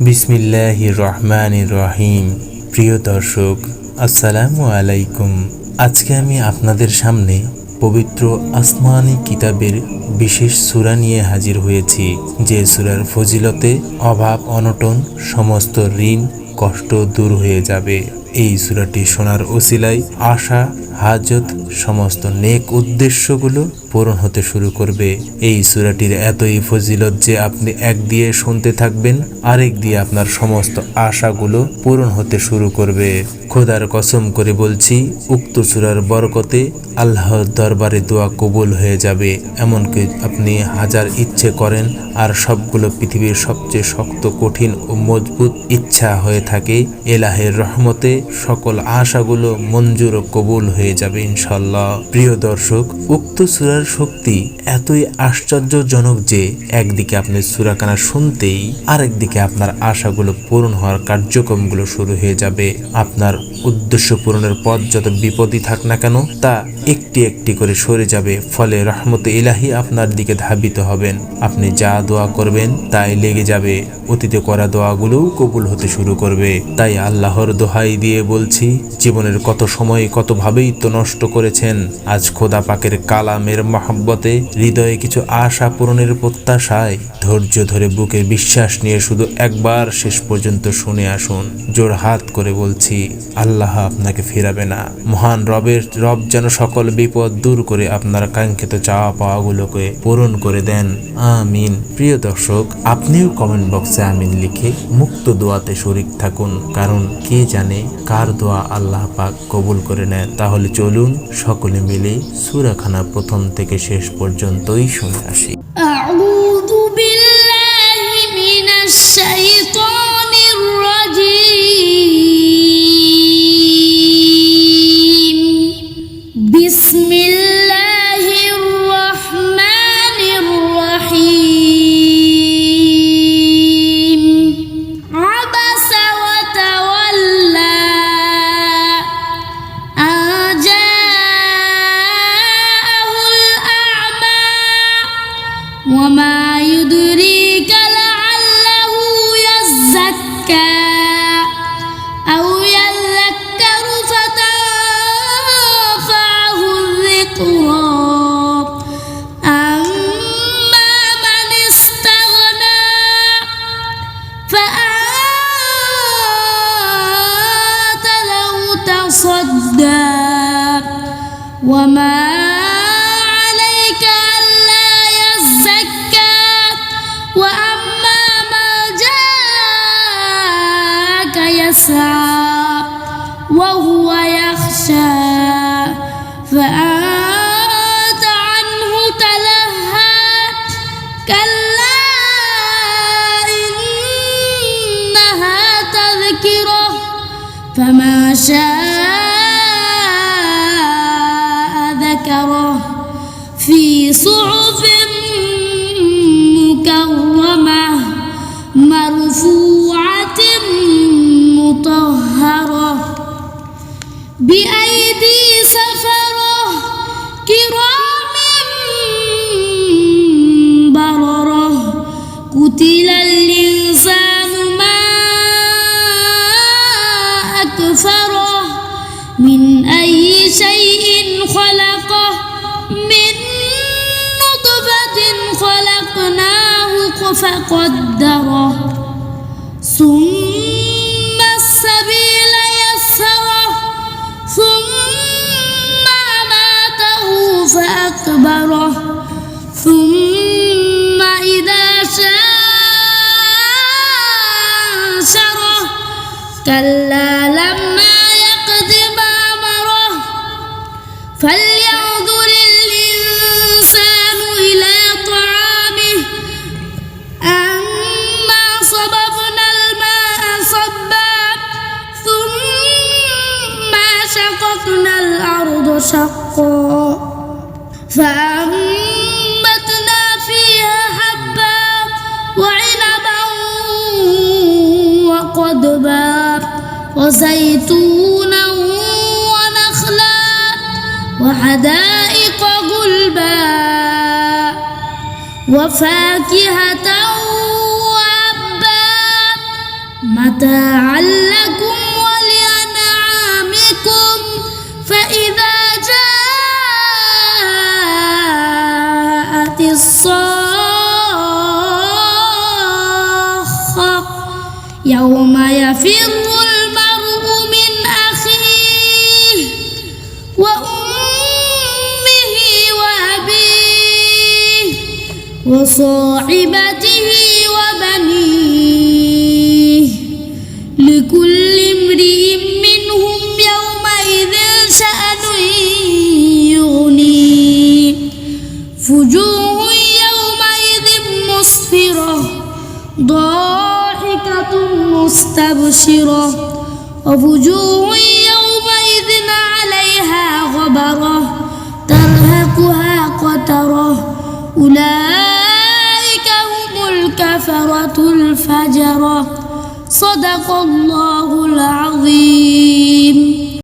বিসমিল্লাহির রহমানির রহিম। প্রিয় দর্শক, আসসালামু আলাইকুম। আজকে আমি আপনাদের সামনে পবিত্র আসমানি কিতাবের বিশেষ সূরা নিয়ে হাজির হয়েছি, যে সূরার ফজিলতে অভাব অনটন সমস্ত ঋণ কষ্ট দূর হয়ে যাবে। এই সূরাটি শোনার ওসিলায় আশা হাজত সমস্ত নেক উদ্দেশ্যগুলো পূরণ হতে শুরু করবে। এই সূরাটির এতই ফজিলত যে আপনি এক দিয়ে শুনতে থাকবেন, আরেক দিয়ে আপনার সমস্ত আশাগুলো পূরণ হতে শুরু করবে। খোদার কসম করে বলছি, উক্ত সূরার বরকতে আল্লাহর দরবারে দোয়া কবুল হয়ে যাবে। এমনকি আপনি হাজার ইচ্ছে করেন আর সবগুলো পৃথিবীর সবচেয়ে শক্ত কঠিন ও মজবুত ইচ্ছা হয়ে থাকে, এলাহের রহমতে সকল আশাগুলো মঞ্জুর ও কবুল হয়ে যাবে ইনশাল্লাহ। প্রিয় দর্শক, উক্ত সূরার শক্তি এতই আশ্চর্যজনক যে একদিকে আপনি সূরাখানা শুনতেই আরেকদিকে আপনার আশাগুলো পূরণ হওয়ার কার্যক্রমগুলো শুরু হয়ে যাবে। আপনার উদ্দেশ্য পূরণের পথ যত বিপদই থাক না কেন, তা একটি একটি করে সরে যাবে। ফলে রহমতে ইলাহি আপনার দিকে ধাবিত হবেন। আপনি যা দোয়া করবেন তাই লেগে যাবে। অতীতে করা দোয়াগুলোও কবুল হতে শুরু করবে। তাই আল্লাহর দোহাই দিয়ে বলছি, জীবনের কত সময় কত ভাবেই তো নষ্ট করেছেন। আজ খোদা পাকের কালামের মহব্বতে হৃদয়ে কিছু আশা পূরণের প্রত্যাশায় ধৈর্য ধরে বুকে বিশ্বাস নিয়ে শুধু একবার শেষ পর্যন্ত শুনে আসুন। জোর হাত করে বলছি, আল্লাহ আপনাকে ফেরাবে না। মহান রব যেন সকল বিপদ দূর করে আপনার কাঙ্ক্ষিত চাওয়া পাওয়াগুলোকে পূরণ করে দেন, আমিন। প্রিয় দর্শক, আপনিও কমেন্ট বক্সে আমিন লিখে মুক্ত দোয়াতে শরীক থাকুন, কারণ কে জানে কার দোয়া আল্লাহ পাক কবুল করে নেন। তাহলে চলুন সকলে মিলে সূরাখানা প্রথম থেকে শেষ পর্যন্তই শুনে আসি। আউযু বিল্লাহি মিনাশ শাইতানির রাজীম। বিসমিল্লাহির রহমানির রহিম। আবাসা ওয়া তাওয়াল্লা وما يدريك لعله يزكى أو يذكر فتنفعه الذكرى أما من استغنى فأنت له تصدى وما وأما ما جاءك يسعى وهو يخشى فأنت عنه تلهى كلا إنها تذكرة فما شاء ذكره في صحف مكرمة مرفوعة مطهرة بأيدي سفرة كرام بررة قتل الإنسان ما أكفره من أي شيء خلقه من نطفة خلقناه فقدره ثم السبيل يسره ثم أماته فأقبره ثم إذا شاء أنشره كلا لما يقض ما أمره فلينظر الإنسان إلى طعامه أنا صببنا الماء صبا ثم شققنا الأرض شقا فأنبتنا فيها حبا وعنبا وقضبا وزيتونا ونخلا وحدائق غلبا وفاكهة وأبا متاعا لكم ولأنعامكم فإذا جاءت الصاخة يوم يفر المرء من أخيه وأمه وأبيه وصاحبته وبنيه لكل امرئ منهم يومئذ شأن يغنيه وجوه يومئذ مسفرة ضاحكة مستبشرة ووجوه يومئذ عليها غبرة ترهقها قترة أولئك هم الكفرة الفجرة صدق الله